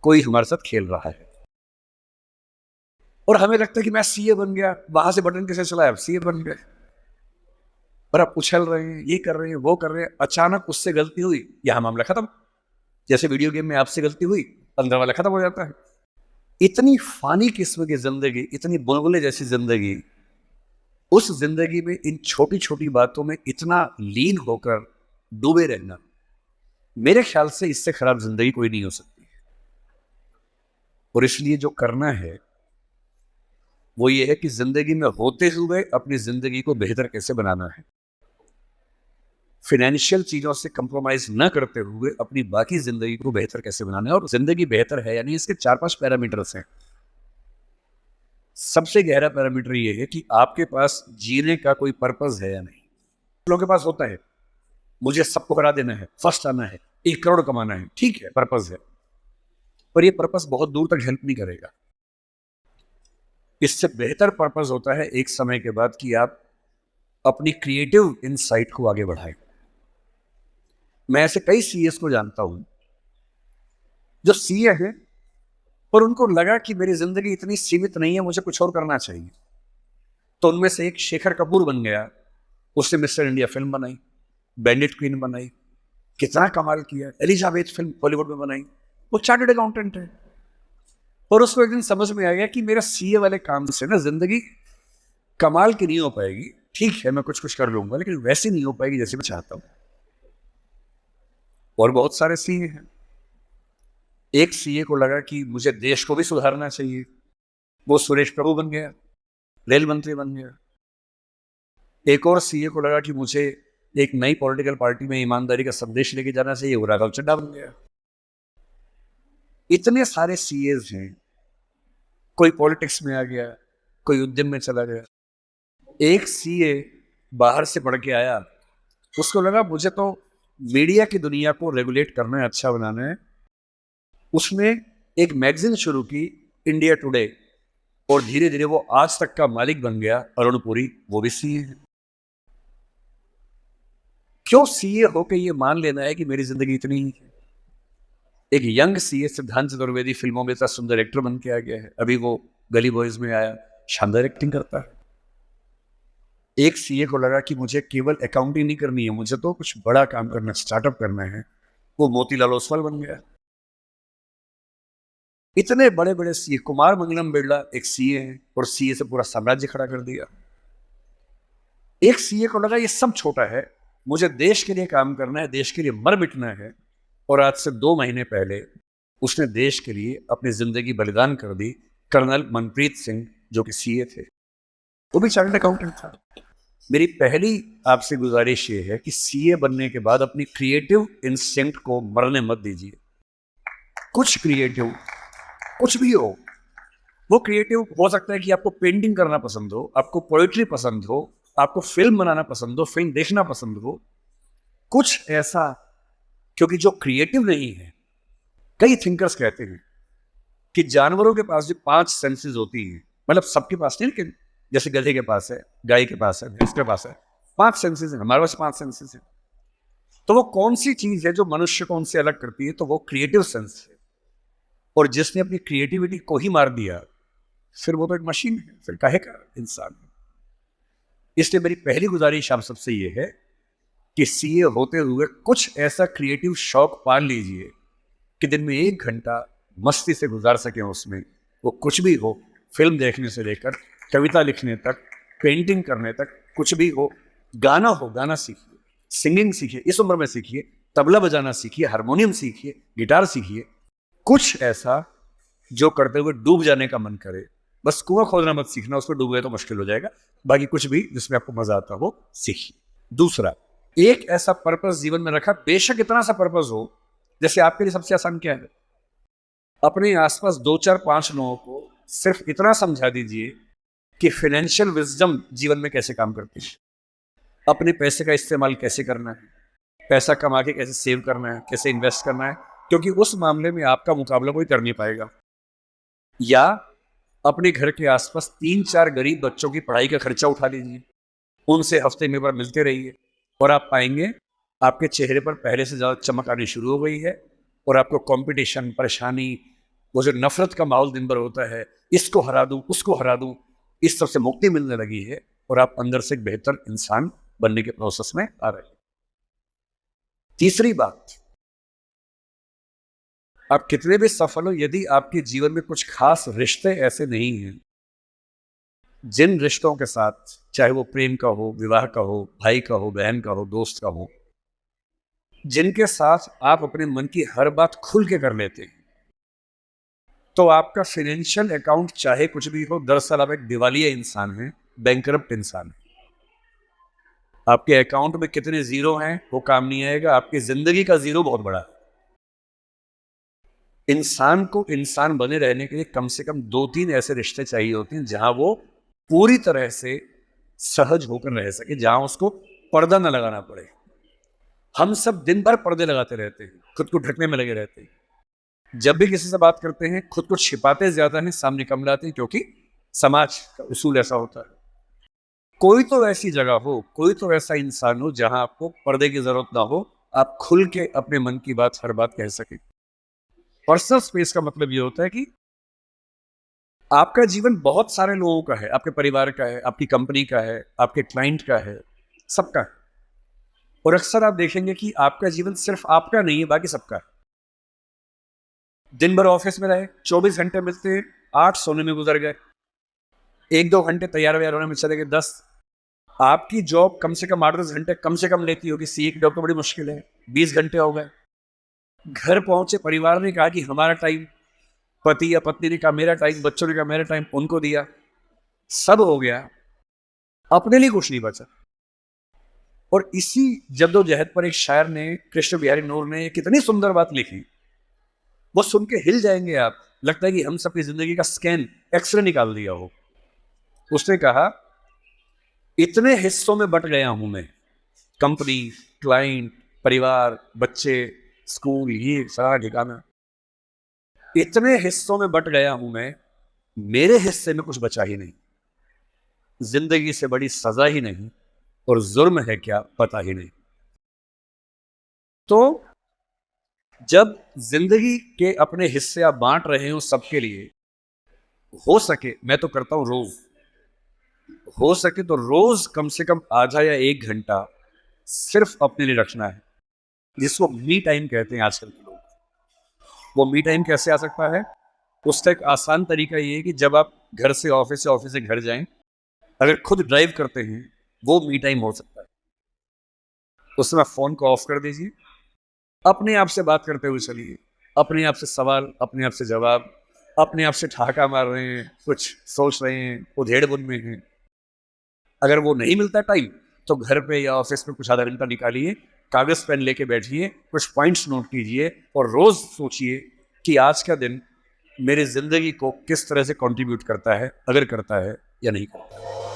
कोई हमारे साथ खेल रहा है और हमें लगता है कि मैं सीए बन गया, वहां से बटन कैसे चलाया, अब सीए बन गए। और आप उछल रहे हैं, ये कर रहे हैं, वो कर रहे हैं, अचानक उससे गलती हुई, यहां मामला खत्म। जैसे वीडियो गेम में आपसे गलती हुई, 15 वाला खत्म हो जाता है। इतनी फानी किस्म की जिंदगी, इतनी बुलबुले जैसी जिंदगी, उस जिंदगी में इन छोटी छोटी बातों में इतना लीन होकर डूबे रहना, मेरे ख्याल से इससे खराब जिंदगी कोई नहीं हो सकती। और इसलिए जो करना है वो ये है कि जिंदगी में होते हुए अपनी जिंदगी को बेहतर कैसे बनाना है, फाइनेंशियल चीजों से कंप्रोमाइज न करते हुए अपनी बाकी जिंदगी को बेहतर कैसे बनाना है। और जिंदगी बेहतर है यानी इसके 4-5 पैरामीटर्स हैं। सबसे गहरा पैरामीटर ये है कि आपके पास जीने का कोई पर्पस है या नहीं। लोगों के पास होता है, मुझे सबको हरा देना है, फर्स्ट आना है, 1 करोड़ कमाना है, ठीक है, पर्पस है, पर ये पर्पस बहुत दूर तक हेल्प नहीं करेगा। इससे बेहतर पर्पस होता है एक समय के बाद कि आप अपनी क्रिएटिव इनसाइट को आगे बढ़ाएं। मैं ऐसे कई सीएस को जानता हूं जो सीए हैं पर उनको लगा कि मेरी जिंदगी इतनी सीमित नहीं है, मुझे कुछ और करना चाहिए। तो उनमें से एक शेखर कपूर बन गया, उसने मिस्टर इंडिया फिल्म बनाई, बैंडिट क्वीन बनाई, कितना कमाल किया। एलिजाबेथ फिल्म बॉलीवुड में बनाई, वो चार्टर्ड अकाउंटेंट है। और उसको एक दिन समझ में आ गया कि मेरा सीए वाले काम से ना जिंदगी कमाल की नहीं हो पाएगी। ठीक है, मैं कुछ कुछ कर लूंगा, लेकिन वैसी नहीं हो पाएगी जैसे मैं चाहता हूं। और बहुत सारे सीए हैं। एक सीए को लगा कि मुझे देश को भी सुधारना चाहिए, वो सुरेश प्रभु बन गया, रेल मंत्री बन गया। एक और सीए को लगा कि मुझे एक नई पॉलिटिकल पार्टी में ईमानदारी का संदेश लेके जाना चाहिए, वो राघव चड्ढा बन गया। इतने सारे सीएस हैं, कोई पॉलिटिक्स में आ गया, कोई उद्यम में चला गया। एक सीए बाहर से पढ़ के आया, उसको लगा मुझे तो मीडिया की दुनिया को रेगुलेट करना है, अच्छा बनाना है। उसने एक मैगजीन शुरू की, इंडिया टुडे, और धीरे धीरे वो आज तक का मालिक बन गया। अरुण पुरी, वो भी सीए है। क्यों सीए होकर ये मान लेना है कि मेरी जिंदगी इतनी ही है। एक यंग सीए सिद्धांत चतुर्वेदी फिल्मों में इतना सुंदर एक्टर बन के आ गया है, अभी वो गली बॉयज में आया, शानदार एक्टिंग करता है। एक सीए को लगा कि मुझे केवल अकाउंटिंग नहीं करनी है, मुझे तो कुछ बड़ा काम करना है, स्टार्टअप करना है, वो मोतीलाल ओसवाल बन गया। इतने बड़े बड़े सीए, कुमार मंगलम बिरला एक सीए है और सीए से पूरा साम्राज्य खड़ा कर दिया। एक सीए को लगा ये सब छोटा है, मुझे देश के लिए काम करना है, देश के लिए मर मिटना है। और आज से 2 महीने पहले उसने देश के लिए अपनी जिंदगी बलिदान कर दी। कर्नल मनप्रीत सिंह, जो कि सीए थे, वो भी चार्टर्ड अकाउंटेंट था। मेरी पहली आपसे गुजारिश ये है कि सीए बनने के बाद अपनी क्रिएटिव इंस्टिंक्ट को मरने मत दीजिए। कुछ क्रिएटिव, कुछ भी हो, वो क्रिएटिव हो सकता है कि आपको पेंटिंग करना पसंद हो, आपको पोएट्री पसंद हो, आपको फिल्म बनाना पसंद हो, फिल्म देखना पसंद हो, कुछ ऐसा। क्योंकि जो क्रिएटिव नहीं है, कई थिंकर्स कहते हैं कि जानवरों के पास जो 5 सेंसेस होती हैं, मतलब सबके पास नहीं, लेकिन जैसे गधे के पास है, गाय के पास है, भैंस के पास है, 5 सेंसेस हैं, हमारे पास 5 सेंसेस हैं। तो वो कौन सी चीज है जो मनुष्य को उनसे अलग करती है? तो वो क्रिएटिव सेंस है। और जिसने अपनी क्रिएटिविटी को ही मार दिया, फिर वो तो एक मशीन है, फिर काहे का इंसान है। इसलिए मेरी पहली गुजारिश आप सबसे ये है कि सीए होते हुए कुछ ऐसा क्रिएटिव शौक पाल लीजिए कि दिन में 1 घंटा मस्ती से गुजार सकें उसमें। वो कुछ भी हो, फिल्म देखने से लेकर कविता लिखने तक, पेंटिंग करने तक, कुछ भी हो। गाना हो, गाना सीखिए, सिंगिंग सीखिए, इस उम्र में सीखिए, तबला बजाना सीखिए, हारमोनियम सीखिए, गिटार सीखिए। कुछ ऐसा जो करते हुए डूब जाने का मन करे। बस कुआं खोदना मत सीखना, उसमें डूब गए तो मुश्किल हो जाएगा। बाकी कुछ भी जिसमें आपको मजा आता हो सीखिए। दूसरा, एक ऐसा पर्पस जीवन में रखा, बेशक इतना सा पर्पस हो, जैसे आपके लिए सबसे आसान क्या है, अपने आसपास 2-4-5 लोगों को सिर्फ इतना समझा दीजिए कि फाइनेंशियल विजडम जीवन में कैसे काम करती है, अपने पैसे का इस्तेमाल कैसे करना है, पैसा कमा के कैसे सेव करना है, कैसे इन्वेस्ट करना है, क्योंकि उस मामले में आपका मुकाबला कोई कर नहीं पाएगा। या अपने घर के आसपास 3-4 गरीब बच्चों की पढ़ाई का खर्चा उठा लीजिए, उनसे हफ्ते में बार मिलते रहिए, और आप पाएंगे आपके चेहरे पर पहले से ज़्यादा चमक आनी शुरू हो गई है। और आपको कंपटीशन, परेशानी, वो जो नफरत का माहौल दिन भर होता है, इसको हरा दूं, उसको हरा दूं, इस सब से मुक्ति मिलने लगी है और आप अंदर से एक बेहतर इंसान बनने के प्रोसेस में आ रहे हैं। तीसरी बात, आप कितने भी सफल हो, यदि आपके जीवन में कुछ खास रिश्ते ऐसे नहीं हैं, जिन रिश्तों के साथ, चाहे वो प्रेम का हो, विवाह का हो, भाई का हो, बहन का हो, दोस्त का हो, जिनके साथ आप अपने मन की हर बात खुल के कर लेते हैं, तो आपका फाइनेंशियल अकाउंट चाहे कुछ भी हो, दरअसल आप एक दिवालिया इंसान हैं, बैंकरप्ट इंसान है। आपके अकाउंट में कितने जीरो हैं वो काम नहीं आएगा, आपकी जिंदगी का जीरो बहुत बड़ा है। इंसान को इंसान बने रहने के लिए कम से कम 2-3 ऐसे रिश्ते चाहिए होते हैं जहां वो पूरी तरह से सहज होकर रह सके, जहां उसको पर्दा न लगाना पड़े। हम सब दिन भर पर्दे लगाते रहते हैं, खुद को ढकने में लगे रहते हैं। जब भी किसी से बात करते हैं खुद को छिपाते ज्यादा हैं, सामने कम लाते हैं, क्योंकि समाज का उसूल ऐसा होता है। कोई तो ऐसी जगह हो, कोई तो ऐसा इंसान हो जहां आपको पर्दे की जरूरत ना हो, आप खुल के अपने मन की बात, हर बात कह सके। पर्सनल स्पेस का मतलब ये होता है कि आपका जीवन बहुत सारे लोगों का है, आपके परिवार का है, आपकी कंपनी का है, आपके क्लाइंट का है, सबका है। और अक्सर आप देखेंगे कि आपका जीवन सिर्फ आपका नहीं है, बाकी सबका है। दिन भर ऑफिस में रहे, 24 घंटे मिलते हैं, 8 सोने में गुजर गए, 1-2 घंटे तैयार व्यार होने में चले गए, 10। आपकी जॉब कम से कम 8-10 घंटे कम से कम लेती होगी, सीए की जॉब तो बड़ी मुश्किल है, 20 घंटे हो गए। घर पहुंचे, परिवार ने कहा कि हमारा टाइम, पति या पत्नी ने कहा मेरा टाइम, बच्चों ने कहा मेरा टाइम, उनको दिया, सब हो गया, अपने लिए कुछ नहीं बचा। और इसी जद्दोजहद पर एक शायर ने, कृष्ण बिहारी नूर ने, कितनी सुंदर बात लिखी, वो सुन के हिल जाएंगे आप। लगता है कि हम सबकी जिंदगी का स्कैन, एक्सरे निकाल दिया हो। उसने कहा, इतने हिस्सों में बट गया हूं मैं, कंपनी, क्लाइंट, परिवार, बच्चे, स्कूल, ये सारा ठिकाना, इतने हिस्सों में बट गया हूं मैं, मेरे हिस्से में कुछ बचा ही नहीं। जिंदगी से बड़ी सजा ही नहीं, और जुर्म है क्या पता ही नहीं। तो जब जिंदगी के अपने हिस्से आप बांट रहे हो सबके लिए, हो सके, मैं तो करता हूं रोज, हो सके तो रोज कम से कम आधा या 1 घंटा सिर्फ अपने लिए रखना है, जिसको मी टाइम कहते हैं आजकल के लोग। वो मी टाइम कैसे आ सकता है? उसका एक आसान तरीका ये है कि जब आप घर से ऑफिस या ऑफिस से घर जाएं, अगर खुद ड्राइव करते हैं, वो मी टाइम हो सकता है। उस समय फोन को ऑफ कर दीजिए, अपने आप से बात करते हुए चलिए, अपने आप से सवाल, अपने आप से जवाब, अपने आप से ठहाका मार रहे हैं, कुछ सोच रहे हैं, उधेड़ बुन में हैं। अगर वो नहीं मिलता टाइम, तो घर पे या ऑफिस में कुछ आधा घंटा निकालिए, कागज पेन लेके बैठिए, कुछ पॉइंट्स नोट कीजिए और रोज सोचिए कि आज का दिन मेरी जिंदगी को किस तरह से कंट्रीब्यूट करता है, अगर करता है या नहीं करता है।